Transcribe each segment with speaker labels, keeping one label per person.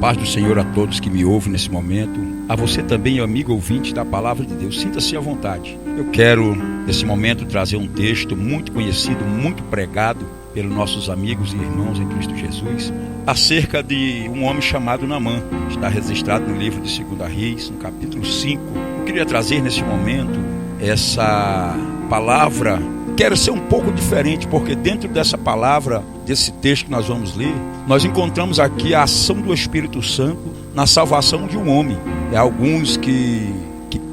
Speaker 1: paz do Senhor a todos que me ouvem nesse momento. A você também, amigo ouvinte da Palavra de Deus. Sinta-se à vontade. Eu quero, nesse momento, trazer um texto muito conhecido, muito pregado pelos nossos amigos e irmãos em Cristo Jesus, acerca de um homem chamado Naamã. Está registrado no livro de 2 Reis, no capítulo 5. Eu queria trazer nesse momento essa palavra. Quero ser um pouco diferente, porque dentro dessa palavra, desse texto que nós vamos ler, nós encontramos aqui a ação do Espírito Santo na salvação de um homem. Alguns que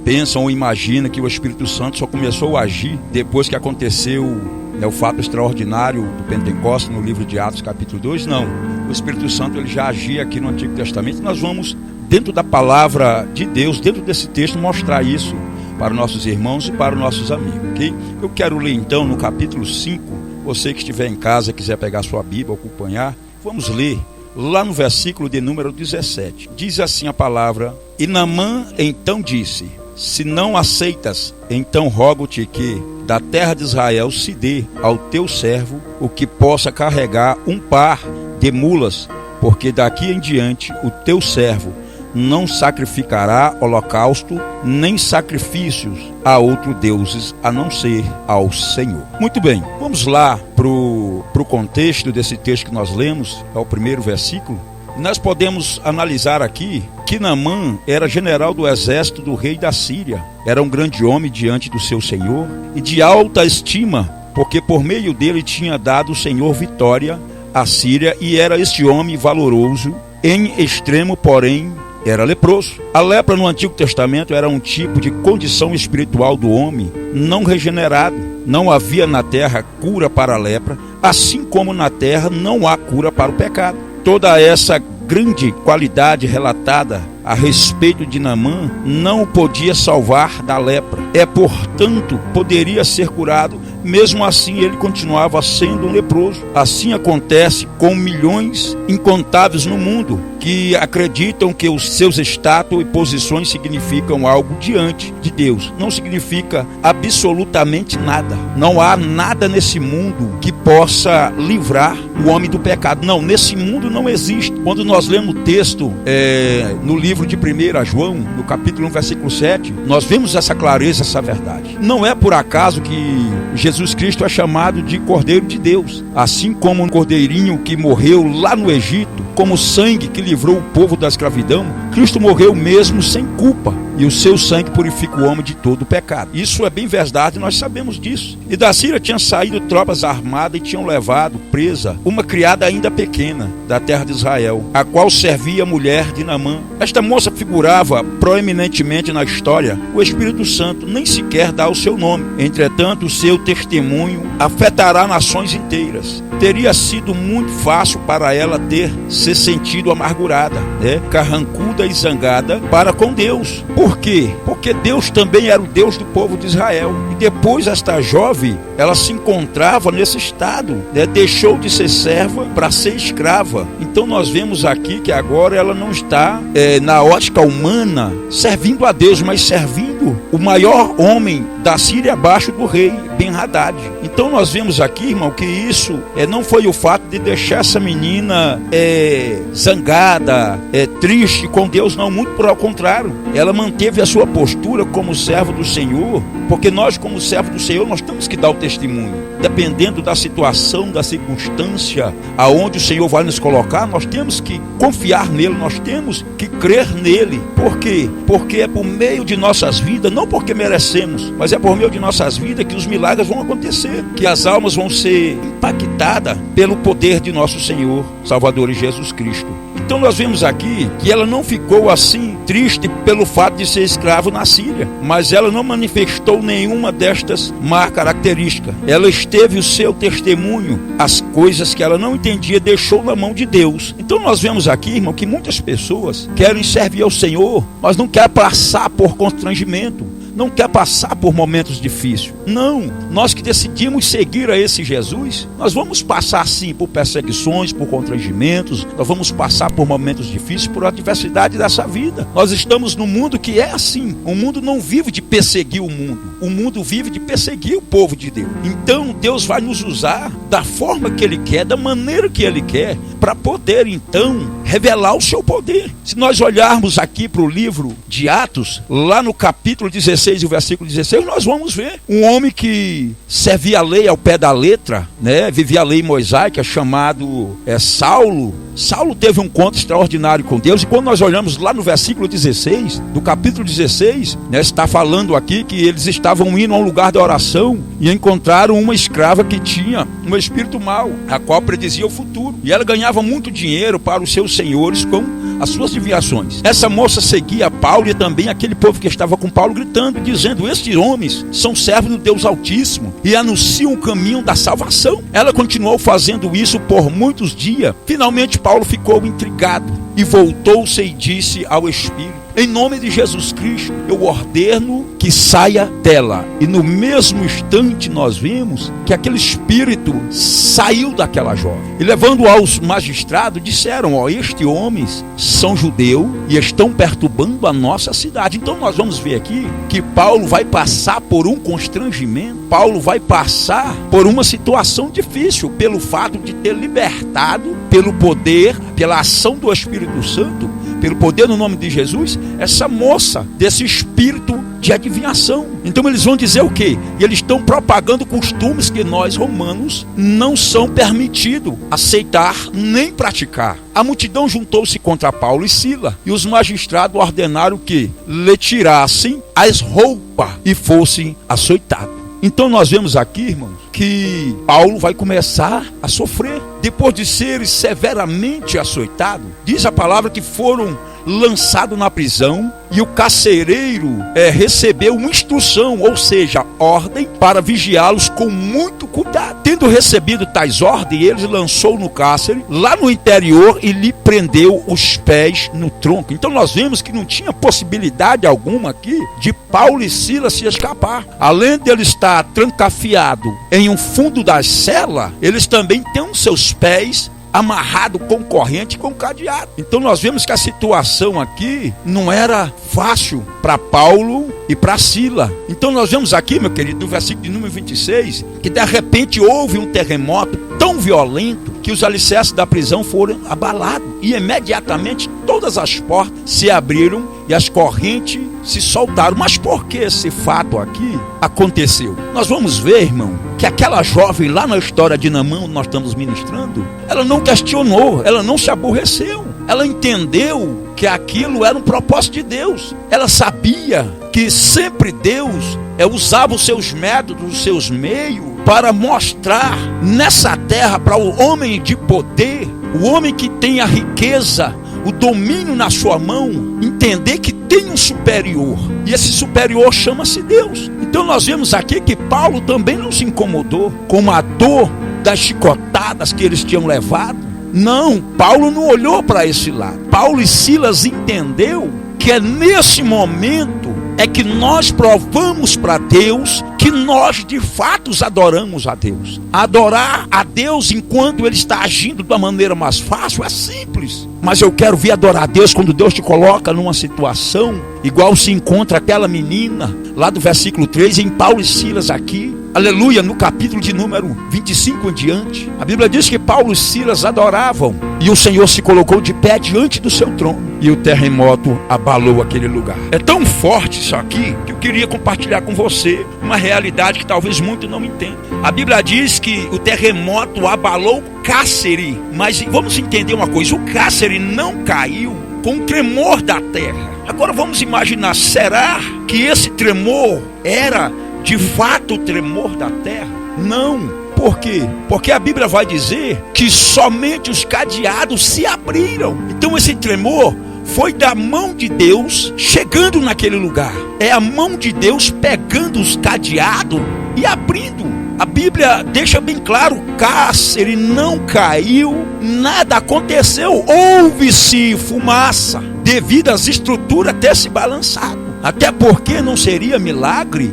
Speaker 1: pensam ou imaginam que o Espírito Santo só começou a agir depois que aconteceu o fato extraordinário do Pentecostes no livro de Atos capítulo 2. Não, o Espírito Santo ele já agia aqui no Antigo Testamento. Nós vamos, dentro da palavra de Deus, dentro desse texto, mostrar isso para nossos irmãos e para os nossos amigos, ok? Eu quero ler então no capítulo 5, você que estiver em casa, quiser pegar sua Bíblia, acompanhar, vamos ler lá no versículo de número 17. Diz assim a palavra: E Naamã então disse: Se não aceitas, então rogo-te que da terra de Israel se dê ao teu servo o que possa carregar um par de mulas, porque daqui em diante o teu servo não sacrificará holocausto, nem sacrifícios a outros deuses, a não ser ao Senhor. Muito bem, vamos lá para o contexto desse texto que nós lemos, é o primeiro versículo. Nós podemos analisar aqui que Naamã era general do exército do rei da Síria. Era um grande homem diante do seu Senhor e de alta estima, porque por meio dele tinha dado o Senhor vitória à Síria, e era este homem valoroso em extremo, porém era leproso. A lepra no Antigo Testamento era um tipo de condição espiritual do homem não regenerado. Não havia na terra cura para a lepra, assim como na terra não há cura para o pecado. Toda essa grande qualidade relatada a respeito de Naamã não o podia salvar da lepra. Portanto, poderia ser curado. Mesmo assim, ele continuava sendo um leproso. Assim acontece com milhões incontáveis no mundo que acreditam que os seus status e posições significam algo diante de Deus. Não significa absolutamente nada. Não há nada nesse mundo que possa livrar o homem do pecado. Não, nesse mundo não existe. Quando nós lemos o texto no livro de 1 João, no capítulo 1, versículo 7, nós vemos essa clareza, essa verdade. Não é por acaso que Jesus Cristo é chamado de Cordeiro de Deus. Assim como um cordeirinho que morreu lá no Egito, como o sangue que livrou o povo da escravidão, Cristo morreu mesmo sem culpa, e o seu sangue purifica o homem de todo o pecado. Isso é bem verdade, nós sabemos disso. E da Síria tinham saído tropas armadas e tinham levado presa uma criada ainda pequena da terra de Israel, a qual servia a mulher de Naamã. Esta moça figurava proeminentemente na história. O Espírito Santo nem sequer dá o seu nome. Entretanto, o seu testemunho afetará nações inteiras. Teria sido muito fácil para ela ter se sentido amargurada, carrancuda e zangada para com Deus. Por quê? Porque Deus também era o Deus do povo de Israel. E depois esta jovem, ela se encontrava nesse estado, deixou de ser serva para ser escrava. Então nós vemos aqui que agora ela não está na ótica humana servindo a Deus, mas servindo o maior homem da Síria abaixo do rei Ben-Hadad. Então nós vemos aqui, irmão, que isso não foi o fato de deixar essa menina zangada, triste com Deus, não, muito por ao contrário. Ela manteve a sua postura como servo do Senhor, porque nós, como servo do Senhor, nós temos que dar o testemunho. Dependendo da situação, da circunstância aonde o Senhor vai nos colocar, nós temos que confiar nele, nós temos que crer nele. Por quê? Porque é por meio de nossas vidas, não porque merecemos, mas é por meio de nossas vidas que os milagres vão acontecer, que as almas vão ser impactadas pelo poder de nosso Senhor, Salvador e Jesus Cristo. Então nós vemos aqui que ela não ficou assim triste pelo fato de ser escravo na Síria, mas ela não manifestou nenhuma destas má características. Ela esteve o seu testemunho, as coisas que ela não entendia, deixou na mão de Deus. Então nós vemos aqui, irmão, que muitas pessoas querem servir ao Senhor, mas não querem passar por constrangimento, não quer passar por momentos difíceis. Não, nós que decidimos seguir a esse Jesus, nós vamos passar sim por perseguições, por constrangimentos, nós vamos passar por momentos difíceis, por adversidade dessa vida. Nós estamos num mundo que é assim. O mundo não vive de perseguir o mundo vive de perseguir o povo de Deus. Então Deus vai nos usar da forma que Ele quer, da maneira que Ele quer, para poder então revelar o seu poder. Se nós olharmos aqui para o livro de Atos, lá no capítulo 16 e o versículo 16, nós vamos ver um homem que servia a lei ao pé da letra, né? Vivia a lei mosaica, chamado Saulo. Saulo teve um encontro extraordinário com Deus, e quando nós olhamos lá no versículo 16, do capítulo 16, né, está falando aqui que eles estavam indo a um lugar de oração e encontraram uma escrava que tinha um espírito mau, a qual predizia o futuro, e ela ganhava muito dinheiro para os seus senhores com as suas desviações. Essa moça seguia Paulo e também aquele povo que estava com Paulo, gritando, dizendo: estes homens são servos do Deus Altíssimo e anunciam o caminho da salvação. Ela continuou fazendo isso por muitos dias. Finalmente Paulo ficou intrigado e voltou-se e disse ao espírito: em nome de Jesus Cristo, eu ordeno que saia dela. E no mesmo instante nós vimos que aquele espírito saiu daquela jovem. E levando aos magistrados, disseram: ó, estes homens são judeus e estão perturbando a nossa cidade. Então nós vamos ver aqui que Paulo vai passar por um constrangimento. Paulo vai passar por uma situação difícil, pelo fato de ter libertado, pelo poder, pela ação do Espírito Santo, pelo poder no nome de Jesus, essa moça desse espírito de adivinhação. Então eles vão dizer o quê? Eles estão propagando costumes que nós romanos não são permitidos aceitar nem praticar. A multidão juntou-se contra Paulo e Silas, e os magistrados ordenaram que lhe tirassem as roupas e fossem açoitados. Então nós vemos aqui, irmãos, que Paulo vai começar a sofrer. Depois de ser severamente açoitado, diz a palavra que foram lançados na prisão, e o carcereiro recebeu uma instrução, ou seja, ordem, para vigiá-los com muito cuidado. Tendo recebido tais ordens, ele lançou no cárcere, lá no interior, e lhe prendeu os pés no tronco. Então nós vemos que não tinha possibilidade alguma aqui de Paulo e Silas se escapar. Além de ele estar trancafiado em um fundo da cela, eles também têm os seus pés amarrado com corrente e com cadeado. Então nós vemos que a situação aqui não era fácil para Paulo e para Silas. Então nós vemos aqui, meu querido, no versículo de número 26, que de repente houve um terremoto tão violento que os alicerces da prisão foram abalados, e imediatamente todas as portas se abriram e as correntes se soltaram. Mas por que esse fato aqui aconteceu? Nós vamos ver, irmão, que aquela jovem lá na história de Naamã, nós estamos ministrando, ela não questionou, ela não se aborreceu, ela entendeu que aquilo era um propósito de Deus. Ela sabia que sempre Deus usava os seus métodos, os seus meios, para mostrar nessa terra para o homem de poder, o homem que tem a riqueza, o domínio na sua mão, entender que tem um superior, e esse superior chama-se Deus. Então nós vemos aqui que Paulo também não se incomodou com a dor das chicotadas que eles tinham levado. Não, Paulo não olhou para esse lado. Paulo e Silas entendeu que é nesse momento que nós provamos para Deus que nós de fato adoramos a Deus. Adorar a Deus enquanto Ele está agindo da maneira mais fácil é simples. Mas eu quero ver adorar a Deus quando Deus te coloca numa situação igual se encontra aquela menina lá do versículo 3 em Paulo e Silas aqui. Aleluia, no capítulo de número 25 em diante, a Bíblia diz que Paulo e Silas adoravam, e o Senhor se colocou de pé diante do seu trono, e o terremoto abalou aquele lugar. É tão forte isso aqui, que eu queria compartilhar com você uma realidade que talvez muito não entendam. A Bíblia diz que o terremoto abalou o cárcere, mas vamos entender uma coisa: o cárcere não caiu com o tremor da terra. Agora vamos imaginar, será que esse tremor era de fato o tremor da terra? Não. Por quê? Porque a Bíblia vai dizer que somente os cadeados se abriram. Então esse tremor foi da mão de Deus chegando naquele lugar. É a mão de Deus pegando os cadeados e abrindo. A Bíblia deixa bem claro: o cárcere não caiu, nada aconteceu. Houve-se fumaça devido às estruturas ter se balançado. Até porque não seria milagre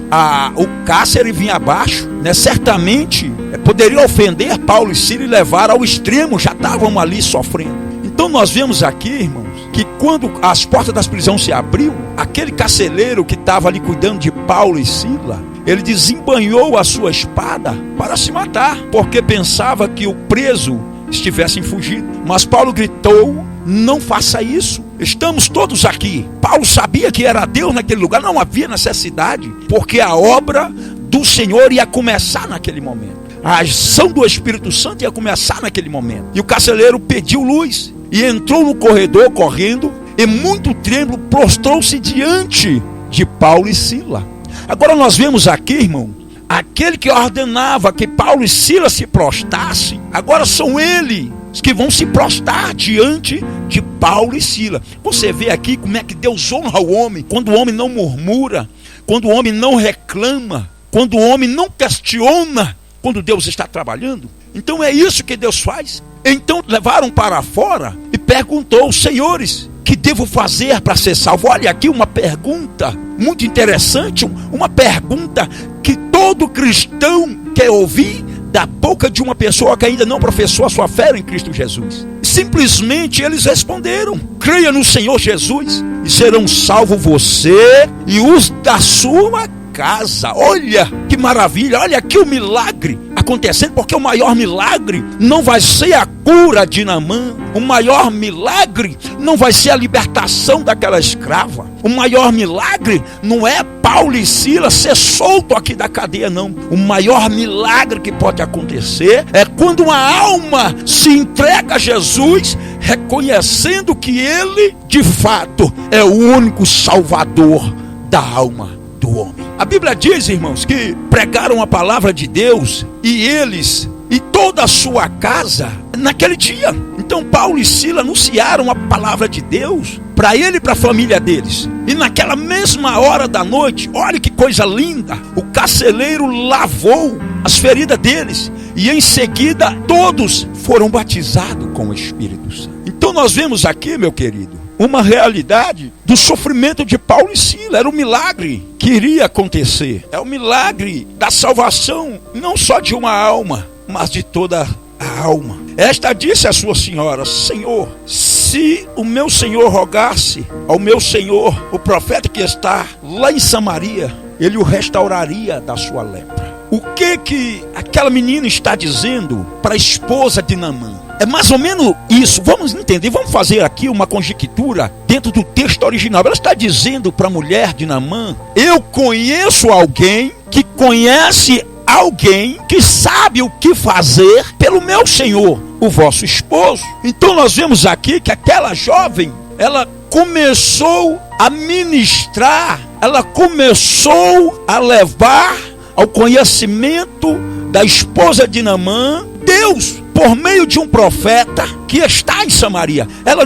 Speaker 1: o cárcere vir abaixo, né? Certamente poderia ofender Paulo e Silas e levar ao extremo, já estavam ali sofrendo. Então nós vemos aqui, irmãos, que quando as portas das prisões se abriu, aquele carcereiro que estava ali cuidando de Paulo e Silas, ele desembanhou a sua espada para se matar, porque pensava que o preso estivesse fugido. Mas Paulo gritou: não faça isso, estamos todos aqui. Paulo sabia que era Deus naquele lugar, não havia necessidade, porque a obra do Senhor ia começar naquele momento. A ação do Espírito Santo ia começar naquele momento. E o carcereiro pediu luz e entrou no corredor correndo, e muito trêmulo prostrou-se diante de Paulo e Silas. Agora nós vemos aqui, irmão, aquele que ordenava que Paulo e Silas se prostrassem, agora são eles que vão se prostrar diante de Paulo e Silas. Você vê aqui como é que Deus honra o homem, quando o homem não murmura, quando o homem não reclama, quando o homem não questiona, quando Deus está trabalhando. Então é isso que Deus faz. Então levaram para fora e perguntou: senhores, que devo fazer para ser salvo? Olha aqui uma pergunta muito interessante, uma pergunta que todo cristão quer ouvir da boca de uma pessoa que ainda não professou a sua fé em Cristo Jesus. Simplesmente eles responderam: creia no Senhor Jesus e serão salvos você e os da sua casa. Olha que maravilha, olha aqui o milagre acontecendo, porque o maior milagre não vai ser a cura de Naamã, o maior milagre não vai ser a libertação daquela escrava, o maior milagre não é Paulo e Silas ser solto aqui da cadeia, não. O maior milagre que pode acontecer é quando uma alma se entrega a Jesus, reconhecendo que Ele de fato é o único salvador da alma do homem. A Bíblia diz, irmãos, que pregaram a palavra de Deus, e eles e toda a sua casa naquele dia. Então Paulo e Silas anunciaram a palavra de Deus para ele e para a família deles. E naquela mesma hora da noite, olha que coisa linda, o carcereiro lavou as feridas deles, e em seguida todos foram batizados com o Espírito Santo. Então nós vemos aqui, meu querido, uma realidade do sofrimento de Paulo e Silas. Era um milagre que iria acontecer. É o milagre da salvação, não só de uma alma, mas de toda a alma. Esta disse à sua senhora: Senhor, se o meu senhor rogasse ao meu senhor, o profeta que está lá em Samaria, ele o restauraria da sua lepra. O que aquela menina está dizendo para a esposa de Naamã? É mais ou menos isso. Vamos entender, vamos fazer aqui uma conjectura dentro do texto original. Ela está dizendo para a mulher de Naamã: eu conheço alguém que conhece alguém que sabe o que fazer pelo meu senhor, o vosso esposo. Então nós vemos aqui que aquela jovem, ela começou a ministrar, ela começou a levar ao conhecimento da esposa de Naamã Deus, por meio de um profeta que está em Samaria. Ela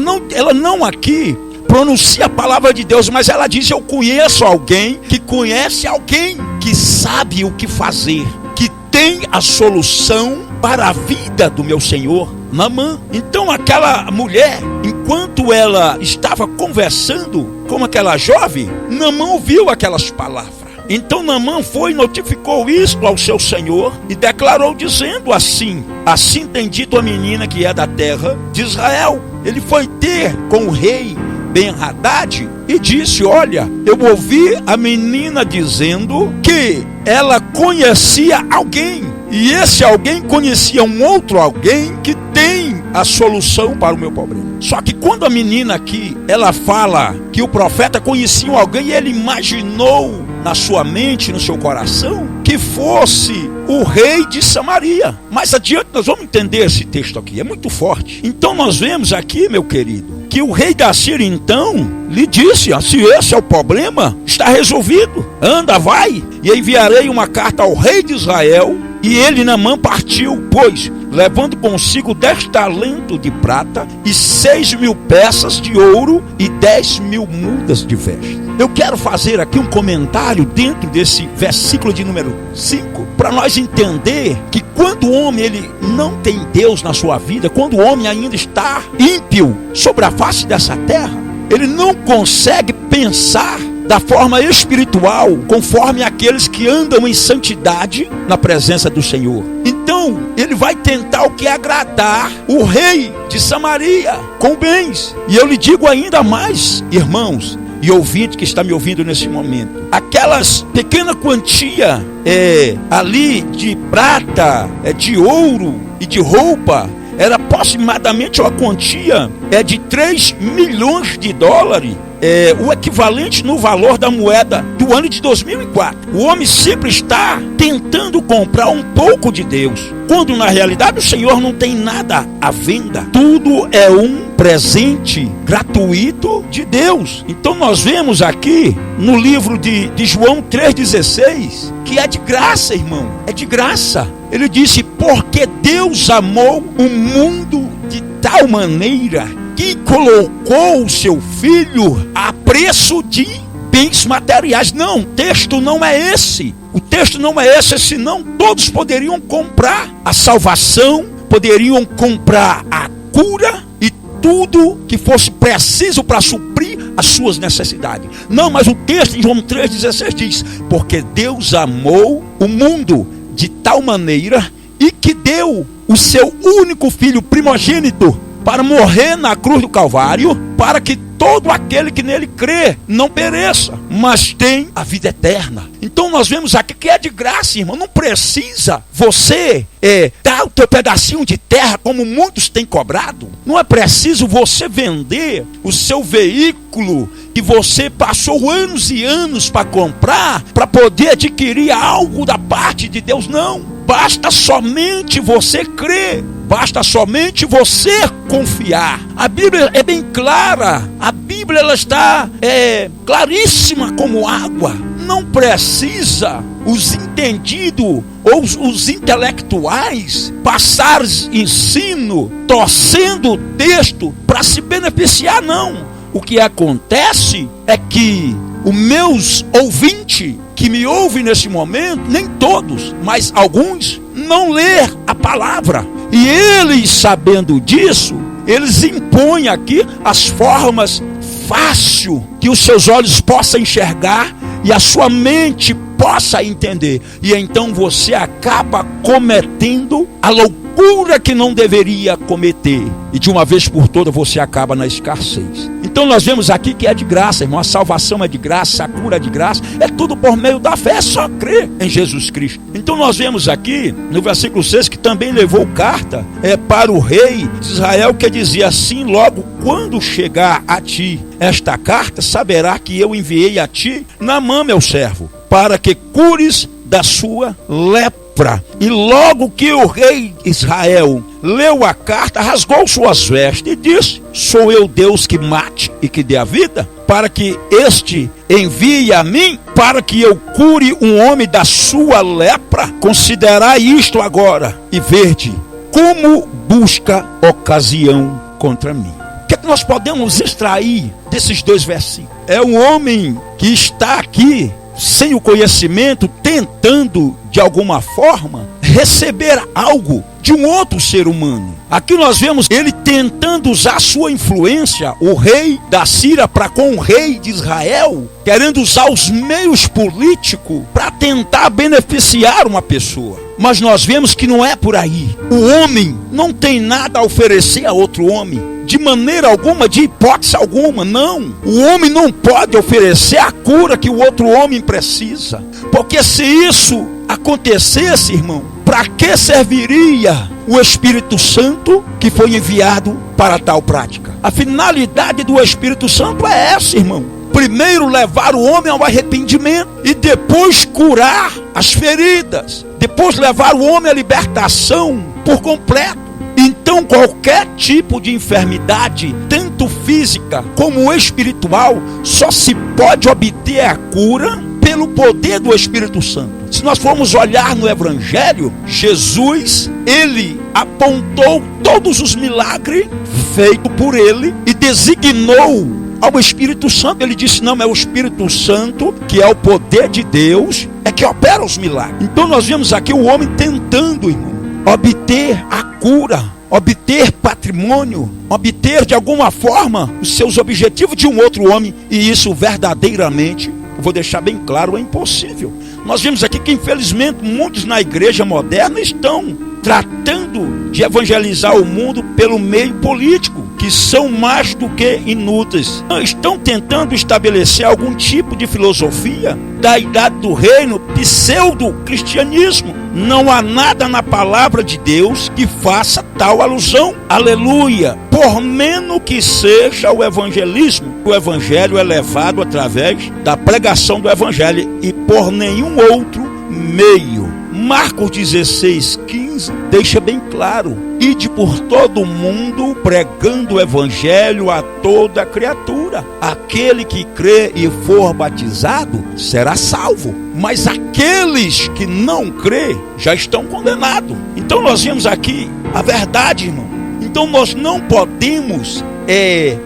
Speaker 1: não aqui pronuncia a palavra de Deus, mas ela diz: eu conheço alguém que conhece alguém que sabe o que fazer, que tem a solução para a vida do meu senhor Naamã. Então aquela mulher, enquanto ela estava conversando com aquela jovem, Naamã ouviu aquelas palavras. Então Naamã foi e notificou isso ao seu senhor e declarou dizendo assim: assim tem dito a menina que é da terra de Israel. Ele foi ter com o rei Ben-Hadad e disse: olha, eu ouvi a menina dizendo que ela conhecia alguém, e esse alguém conhecia um outro alguém que tem a solução para o meu problema. Só que quando a menina aqui, ela fala que o profeta conhecia alguém, ele imaginou na sua mente, no seu coração, que fosse o rei de Samaria. Mais adiante nós vamos entender esse texto aqui, é muito forte. Então nós vemos aqui, meu querido, que o rei da Síria então lhe disse: se esse é o problema, está resolvido, anda, vai, e enviarei uma carta ao rei de Israel. E ele, Naamã, partiu, pois, levando consigo 10 talentos de prata e 6.000 peças de ouro e 10.000 mudas de veste. Eu quero fazer aqui um comentário dentro desse versículo de número 5, para nós entender que quando o homem ele não tem Deus na sua vida, quando o homem ainda está ímpio sobre a face dessa terra, ele não consegue pensar da forma espiritual, conforme aqueles que andam em santidade na presença do Senhor. Então, ele vai tentar o que? Agradar o rei de Samaria com bens. E eu lhe digo ainda mais, irmãos e ouvinte que está me ouvindo nesse momento, aquelas pequena quantia ali de prata, de ouro e de roupa, era aproximadamente uma quantia de 3 milhões de dólares, o equivalente no valor da moeda do ano de 2004. O homem sempre está tentando comprar um pouco de Deus, quando na realidade o Senhor não tem nada à venda. Tudo é um presente gratuito de Deus. Então nós vemos aqui no livro de João 3,16 que é de graça, irmão, é de graça. Ele disse: porque Deus amou o mundo de tal maneira que colocou o seu filho a preço de bens materiais. Não, o texto não é esse. O texto não é esse, senão todos poderiam comprar a salvação, poderiam comprar a cura e tudo que fosse preciso para suprir as suas necessidades. Não, mas o texto em João 3,16 diz: porque Deus amou o mundo de tal maneira e que deu o seu único filho primogênito para morrer na cruz do Calvário, para que todo aquele que nele crê não pereça, mas tem a vida eterna. Então nós vemos aqui que é de graça, irmão. Não precisa você dar o teu pedacinho de terra como muitos têm cobrado. Não é preciso você vender o seu veículo que você passou anos e anos para comprar, para poder adquirir algo da parte de Deus. Não, basta somente você crer. Basta somente você confiar. A Bíblia é bem clara. A Bíblia ela está claríssima como água. Não precisa os entendidos ou os intelectuais passar ensino, torcendo o texto para se beneficiar, não. O que acontece é que os meus ouvintes que me ouvem nesse momento, nem todos, mas alguns, não lê a palavra. E eles, sabendo disso, eles impõem aqui as formas fácil que os seus olhos possam enxergar e a sua mente possa entender. E então você acaba cometendo a loucura que não deveria cometer. E de uma vez por todas você acaba na escassez. Então nós vemos aqui que é de graça, irmão. A salvação é de graça, a cura é de graça. É tudo por meio da fé, é só crer em Jesus Cristo. Então nós vemos aqui no versículo 6 que também levou carta para o rei de Israel, que dizia assim: logo quando chegar a ti esta carta, saberá que eu enviei a ti Naamã, meu servo, para que cures da sua lepra. E logo que o rei Israel leu a carta, rasgou suas vestes e disse: sou eu Deus que mate e que dê a vida, para que este envie a mim, para que eu cure um homem da sua lepra? Considerai isto agora e vede como busca ocasião contra mim. O que é que nós podemos extrair desses dois versículos? É um homem que está aqui sem o conhecimento, tentando de alguma forma receber algo de um outro ser humano. Aqui nós vemos ele tentando usar sua influência, o rei da Síria para com o rei de Israel, querendo usar os meios políticos para tentar beneficiar uma pessoa. Mas nós vemos que não é por aí. O homem não tem nada a oferecer a outro homem, de maneira alguma, de hipótese alguma, não. O homem não pode oferecer a cura que o outro homem precisa, porque se isso acontecesse, irmão, para que serviria o Espírito Santo que foi enviado para tal prática? A finalidade do Espírito Santo é essa, irmão: primeiro levar o homem ao arrependimento e depois curar as feridas, depois levar o homem à libertação por completo. Então qualquer tipo de enfermidade, tanto física como espiritual, só se pode obter a cura pelo poder do Espírito Santo. Se nós formos olhar no Evangelho, Jesus, ele apontou todos os milagres feitos por ele e designou ao Espírito Santo. Ele disse: não, é o Espírito Santo, que é o poder de Deus, é que opera os milagres. Então nós vemos aqui o homem tentando, irmão, obter a cura, obter patrimônio, obter de alguma forma os seus objetivos de um outro homem, e isso verdadeiramente eu vou deixar bem claro, é impossível. Nós vimos aqui que infelizmente muitos na igreja moderna estão tratando de evangelizar o mundo pelo meio político, que são mais do que inúteis. Estão tentando estabelecer algum tipo de filosofia da idade do reino, pseudo-cristianismo. Não há nada na palavra de Deus que faça tal alusão. Aleluia! Por menos que seja o evangelismo, o evangelho é levado através da pregação do evangelho e por nenhum outro meio. Marcos 16:15 deixa bem claro: ide por todo o mundo pregando o evangelho a toda criatura. Aquele que crê e for batizado será salvo, mas aqueles que não crê já estão condenados. Então nós vemos aqui a verdade, irmão. Então nós não podemos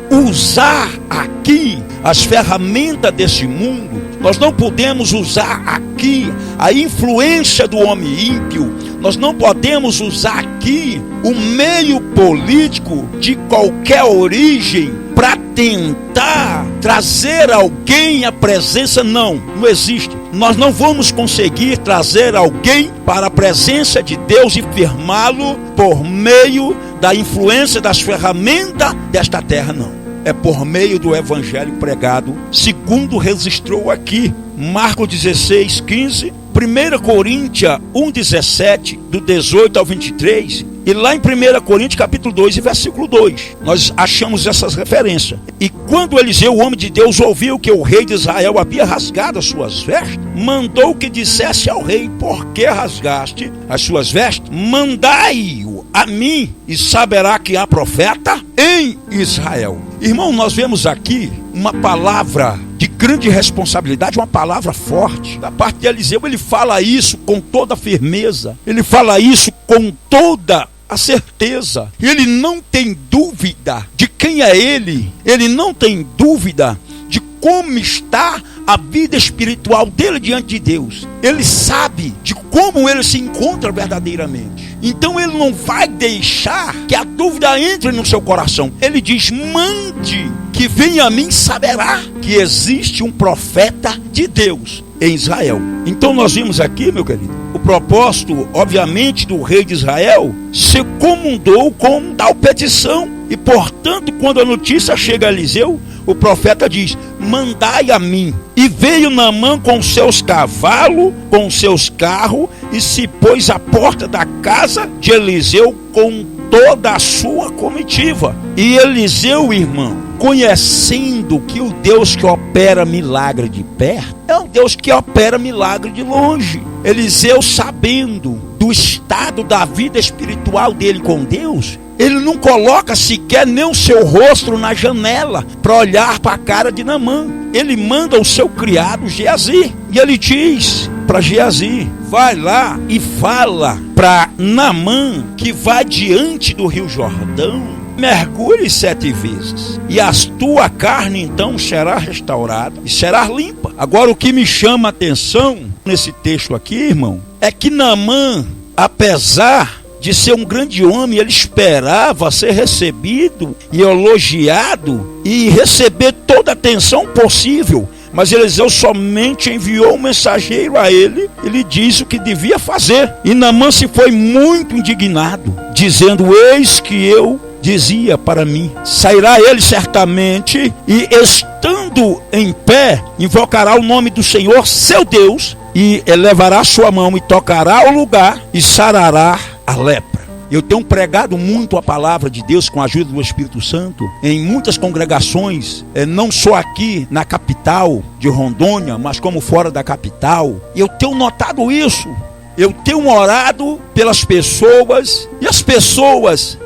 Speaker 1: usar aqui as ferramentas desse mundo. Nós não podemos usar aqui a influência do homem ímpio. Nós não podemos usar aqui o meio político de qualquer origem para tentar trazer alguém à presença. Não existe. Nós não vamos conseguir trazer alguém para a presença de Deus e firmá-lo por meio da influência das ferramentas desta terra, não. É por meio do evangelho pregado, segundo registrou aqui Marcos 16:15, 1 Coríntios 1:17, do 18 ao 23, e lá em 1 Coríntios capítulo 2 e versículo 2, nós achamos essas referências. E quando Eliseu, o homem de Deus, ouviu que o rei de Israel havia rasgado as suas vestes, mandou que dissesse ao rei: por que rasgaste as suas vestes? Mandai-o a mim, e saberá que há profeta em Israel. Irmão, nós vemos aqui uma palavra de grande responsabilidade, uma palavra forte da parte de Eliseu. Ele fala isso com toda firmeza, ele fala isso com toda a certeza. Ele não tem dúvida de quem é ele não tem dúvida de como está a vida espiritual dele diante de Deus. Ele sabe de como ele se encontra verdadeiramente. Então ele não vai deixar que a dúvida entre no seu coração. Ele diz: mande que venha a mim, saberá que existe um profeta de Deus em Israel. Então nós vimos aqui, meu querido, o propósito, obviamente, do rei de Israel se comundou com tal petição. E portanto, quando a notícia chega a Eliseu, o profeta diz: mandai a mim. E veio Naamã com seus cavalos, com seus carros, e se pôs à porta da casa de Eliseu com toda a sua comitiva. E Eliseu, irmão, conhecendo que o Deus que opera milagre de perto é um Deus que opera milagre de longe. Eliseu, sabendo do estado da vida espiritual dele com Deus, ele não coloca sequer nem o seu rosto na janela para olhar para a cara de Naamã. Ele manda o seu criado Geazi, e ele diz para Geazi: vai lá e fala para Naamã que vai diante do rio Jordão, mergulhe 7 vezes, e a tua carne então será restaurada e será limpa. Agora, o que me chama a atenção nesse texto aqui, irmão, é que Naamã, apesar de ser um grande homem, ele esperava ser recebido e elogiado e receber toda a atenção possível. Mas Eliseu somente enviou um mensageiro a ele, ele disse o que devia fazer. E Naamã se foi muito indignado, dizendo: eis que eu dizia para mim, sairá ele certamente, e estando em pé, invocará o nome do Senhor, seu Deus, e elevará sua mão e tocará o lugar e sarará a lepra. Eu tenho pregado muito a palavra de Deus com a ajuda do Espírito Santo em muitas congregações, não só aqui na capital de Rondônia, mas como fora da capital. E eu tenho notado isso. Eu tenho orado pelas pessoas, e as pessoas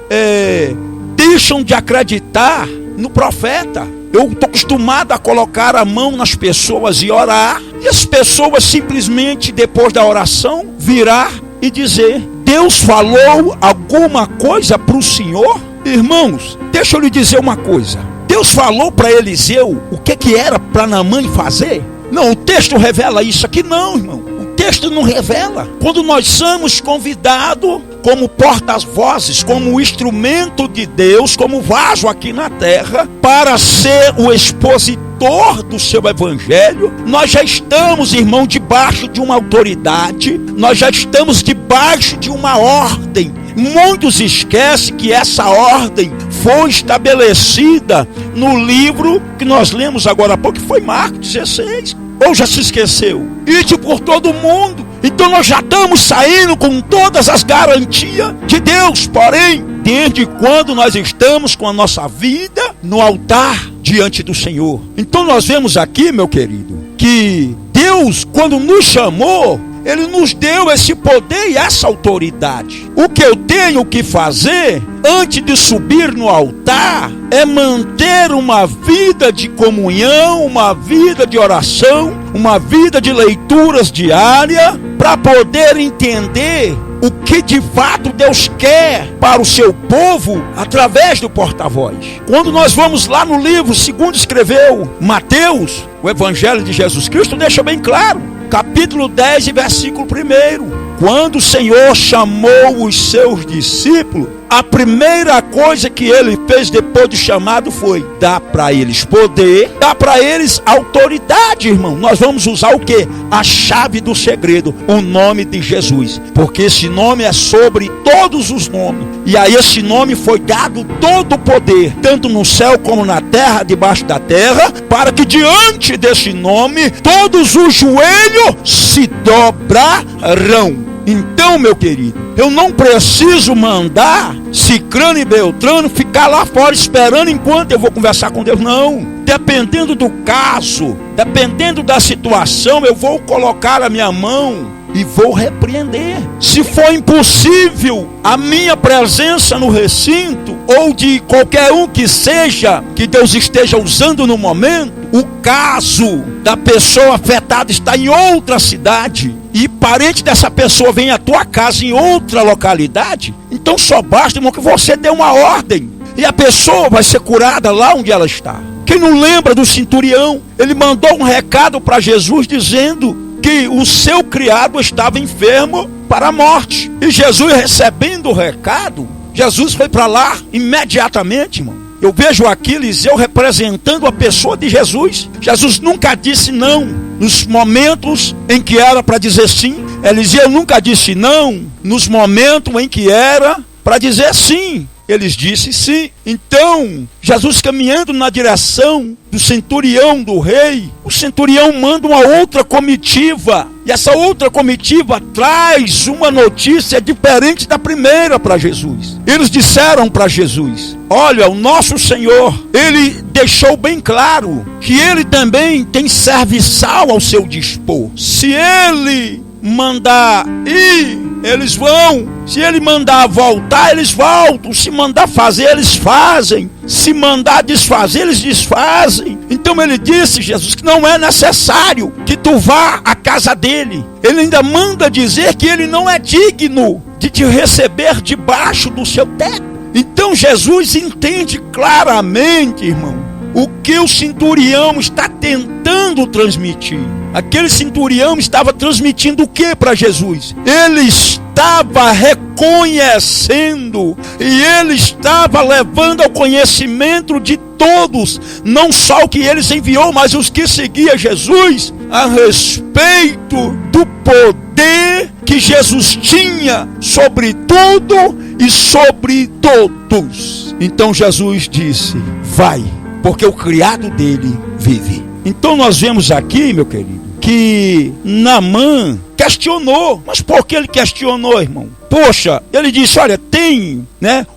Speaker 1: deixam de acreditar no profeta. Eu estou acostumado a colocar a mão nas pessoas e orar, e as pessoas simplesmente, depois da oração, virar e dizer: Deus falou alguma coisa para o senhor? Irmãos, deixa eu lhe dizer uma coisa. Deus falou para Eliseu o que era para Naamã fazer? Não, o texto revela isso aqui não, irmão. O texto não revela. Quando nós somos convidados como porta-vozes, como instrumento de Deus, como vaso aqui na terra, para ser o expositor autor do seu evangelho, nós já estamos, irmão, debaixo de uma autoridade, nós já estamos debaixo de uma ordem. Muitos esquecem que essa ordem foi estabelecida no livro que nós lemos agora há pouco, que foi Marcos 16. Ou já se esqueceu? Ide por todo mundo. Então nós já estamos saindo com todas as garantias de Deus. Porém, desde quando nós estamos com a nossa vida no altar diante do Senhor? Então nós vemos aqui, meu querido, que Deus, quando nos chamou, Ele nos deu esse poder e essa autoridade. O que eu tenho que fazer antes de subir no altar é manter uma vida de comunhão, uma vida de oração, uma vida de leituras diárias, para poder entender o que de fato Deus quer para o seu povo através do porta-voz. Quando nós vamos lá no livro, segundo escreveu Mateus, o Evangelho de Jesus Cristo, deixa bem claro, capítulo 10 e versículo 1. Quando o Senhor chamou os seus discípulos, a primeira coisa que Ele fez depois do chamado foi dar para eles poder, dar para eles autoridade, irmão. Nós vamos usar o quê? A chave do segredo, o nome de Jesus. Porque esse nome é sobre todos os nomes. E a esse nome foi dado todo o poder, tanto no céu como na terra, debaixo da terra, para que diante desse nome, todos os joelhos se dobrarão. Então, meu querido, eu não preciso mandar Cicrano e Beltrano ficar lá fora esperando enquanto eu vou conversar com Deus. Não. Dependendo do caso, dependendo da situação, eu vou colocar a minha mão e vou repreender. Se for impossível a minha presença no recinto, ou de qualquer um que seja, que Deus esteja usando no momento, o caso da pessoa afetada está em outra cidade, e parente dessa pessoa vem à tua casa em outra localidade, então só basta, irmão, que você dê uma ordem, e a pessoa vai ser curada lá onde ela está. Quem não lembra do centurião? Ele mandou um recado para Jesus dizendo que o seu criado estava enfermo para a morte. E Jesus, recebendo o recado, Jesus foi para lá imediatamente, irmão. Eu vejo aqui Eliseu representando a pessoa de Jesus. Jesus nunca disse não nos momentos em que era para dizer sim. Eliseu nunca disse não nos momentos em que era para dizer sim. Eles disseram sim. Então, Jesus caminhando na direção do centurião do rei, o centurião manda uma outra comitiva. E essa outra comitiva traz uma notícia diferente da primeira para Jesus. Eles disseram para Jesus: olha, o nosso Senhor, Ele deixou bem claro que Ele também tem serviçal ao seu dispor. Se Ele mandar ir, eles vão. Se Ele mandar voltar, eles voltam. Se mandar fazer, eles fazem. Se mandar desfazer, eles desfazem. Então Ele disse, Jesus, que não é necessário que tu vá à casa dele. Ele ainda manda dizer que ele não é digno de te receber debaixo do seu teto. Então Jesus entende claramente, irmão, o que o centurião está tentando transmitir. Aquele centurião estava transmitindo o que para Jesus? Ele estava reconhecendo e ele estava levando ao conhecimento de todos, não só o que eles enviou, mas os que seguiam Jesus, a respeito do poder que Jesus tinha sobre tudo e sobre todos. Então Jesus disse: vai, porque o criado dele vive. Então nós vemos aqui, meu querido, que Naamã questionou. Mas por que ele questionou, irmão? Poxa, ele disse: olha, tem,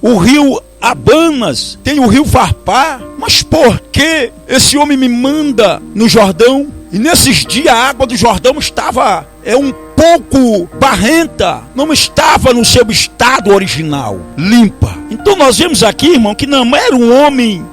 Speaker 1: o rio Abanas, tem o rio Farpar, mas por que esse homem me manda no Jordão? E nesses dias a água do Jordão estava um pouco barrenta, não estava no seu estado original, limpa. Então nós vemos aqui, irmão, que Naamã era um homem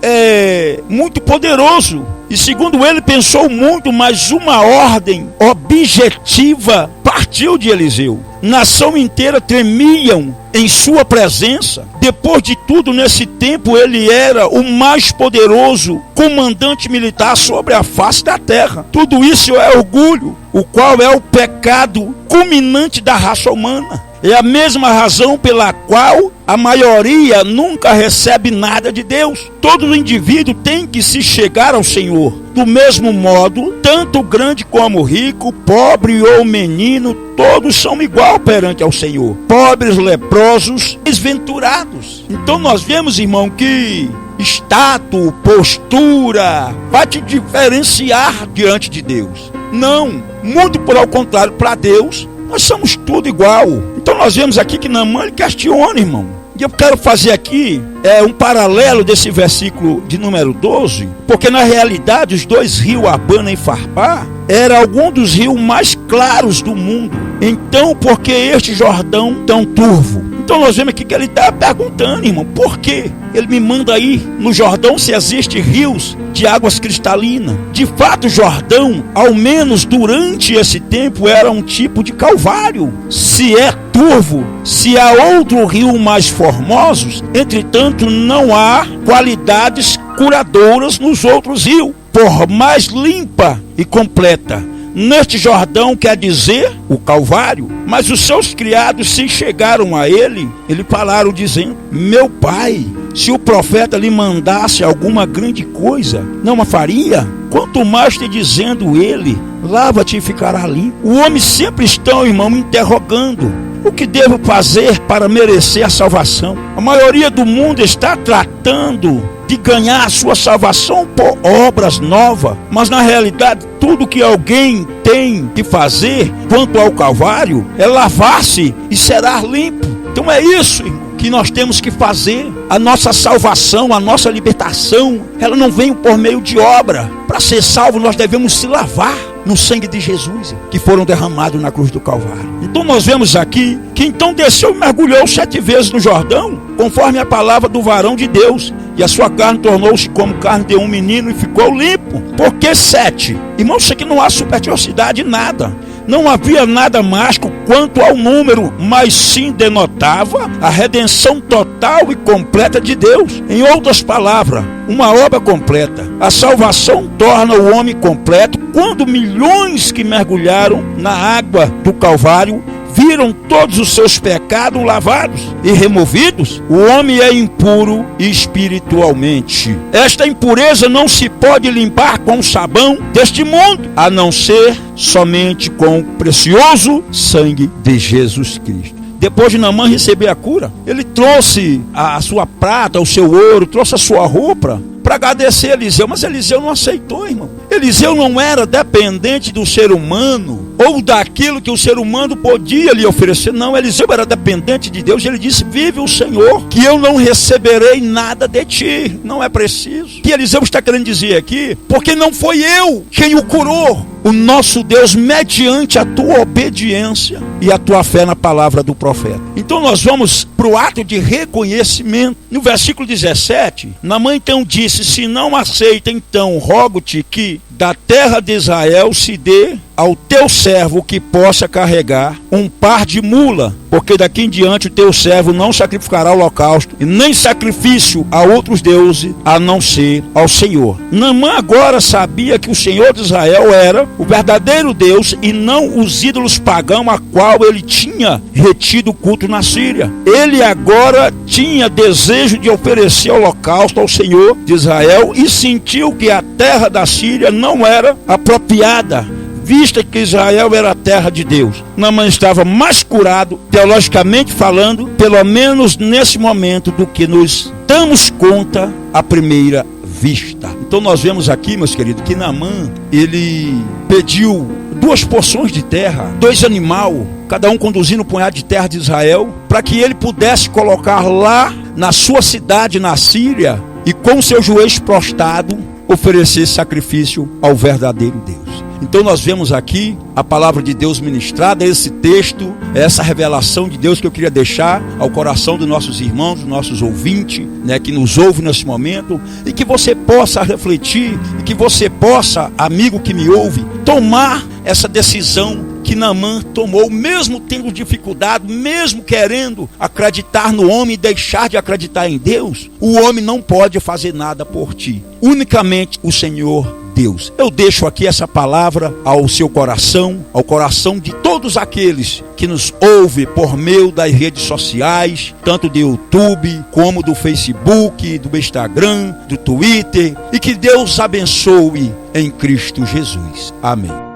Speaker 1: muito poderoso. E segundo ele pensou muito, mas uma ordem objetiva partiu de Eliseu. Nação inteira tremiam em sua presença. Depois de tudo, nesse tempo, ele era o mais poderoso comandante militar sobre a face da terra. Tudo isso é orgulho, o qual é o pecado culminante da raça humana. É a mesma razão pela qual a maioria nunca recebe nada de Deus. Todo indivíduo tem que se chegar ao Senhor. Do mesmo modo, tanto o grande como o rico, pobre ou menino, todos são igual perante ao Senhor. Pobres, leprosos, desventurados. Então nós vemos, irmão, que status, postura vai te diferenciar diante de Deus. Não, muito por ao contrário, para Deus nós somos tudo igual. Então nós vemos aqui que Naamã ele questiona, irmão. E eu quero fazer aqui um paralelo desse versículo de número 12, porque na realidade os dois rios, Abana e Farpá, eram alguns dos rios mais claros do mundo. Então, por que este Jordão tão turvo? Então nós vemos aqui que ele está perguntando, irmão, por quê? Ele me manda aí no Jordão se existem rios de águas cristalinas. De fato, o Jordão, ao menos durante esse tempo, era um tipo de calvário. Se é turvo, se há outro rio mais formosos, entretanto não há qualidades curadoras nos outros rios, por mais limpa e completa. Neste Jordão quer dizer o Calvário, mas os seus criados se chegaram a ele falaram dizendo: meu pai, se o profeta lhe mandasse alguma grande coisa, não a faria? Quanto mais te dizendo ele, lava-te e ficará limpo. O homem sempre está, irmão, interrogando: o que devo fazer para merecer a salvação? A maioria do mundo está tratando de ganhar a sua salvação por obras novas, mas na realidade tudo que alguém tem que fazer quanto ao Calvário é lavar-se e será limpo. Então é isso, irmão, que nós temos que fazer. A nossa salvação, a nossa libertação, ela não vem por meio de obra. Para ser salvo nós devemos se lavar no sangue de Jesus, que foram derramados na cruz do Calvário. Então nós vemos aqui que então desceu e mergulhou 7 vezes no Jordão, conforme a palavra do varão de Deus, e a sua carne tornou-se como carne de um menino e ficou limpo. Por que 7? Irmão, isso aqui não há supersticiosidade, nada. Não havia nada mágico quanto ao número, mas sim denotava a redenção total e completa de Deus. Em outras palavras, uma obra completa. A salvação torna o homem completo quando milhões que mergulharam na água do Calvário viram todos os seus pecados lavados e removidos. O homem é impuro espiritualmente. Esta impureza não se pode limpar com o sabão deste mundo, a não ser somente com o precioso sangue de Jesus Cristo. Depois de Naamã receber a cura, ele trouxe a sua prata, o seu ouro, trouxe a sua roupa para agradecer a Eliseu, mas Eliseu não aceitou, irmão. Eliseu não era dependente do ser humano ou daquilo que o ser humano podia lhe oferecer. Não, Eliseu era dependente de Deus. Ele disse: vive o Senhor, que eu não receberei nada de ti. Não é preciso. O que Eliseu está querendo dizer aqui? Porque não foi eu quem o curou. O nosso Deus, mediante a tua obediência e a tua fé na palavra do profeta. Então nós vamos para o ato de reconhecimento. No versículo 17, Naamã então disse: se não aceita, então rogo-te que da terra de Israel se dê ao teu servo que possa carregar um par de mula, porque daqui em diante o teu servo não sacrificará holocausto e nem sacrifício a outros deuses, a não ser ao Senhor. Naamã agora sabia que o Senhor de Israel era o verdadeiro Deus e não os ídolos pagãos a qual ele tinha retido o culto na Síria. Ele agora tinha desejo de oferecer holocausto ao Senhor de Israel e sentiu que a terra da Síria não era apropriada, vista que Israel era a terra de Deus. Naamã estava mais curado, teologicamente falando, pelo menos nesse momento, do que nos damos conta à primeira vista. Então nós vemos aqui, meus queridos, que Naamã, ele pediu 2 porções de terra, 2 animais, cada um conduzindo um punhado de terra de Israel, para que ele pudesse colocar lá na sua cidade, na Síria, e com seus joelhos prostrados, oferecer sacrifício ao verdadeiro Deus. Então nós vemos aqui a palavra de Deus ministrada, esse texto, essa revelação de Deus que eu queria deixar ao coração dos nossos irmãos, dos nossos ouvintes, que nos ouvem nesse momento, e que você possa refletir, e que você possa, amigo que me ouve, tomar essa decisão que Naamã tomou, mesmo tendo dificuldade, mesmo querendo acreditar no homem e deixar de acreditar em Deus. O homem não pode fazer nada por ti, unicamente o Senhor Deus. Eu deixo aqui essa palavra ao seu coração, ao coração de todos todos aqueles que nos ouvem por meio das redes sociais, tanto do YouTube, como do Facebook, do Instagram, do Twitter, e que Deus abençoe em Cristo Jesus. Amém.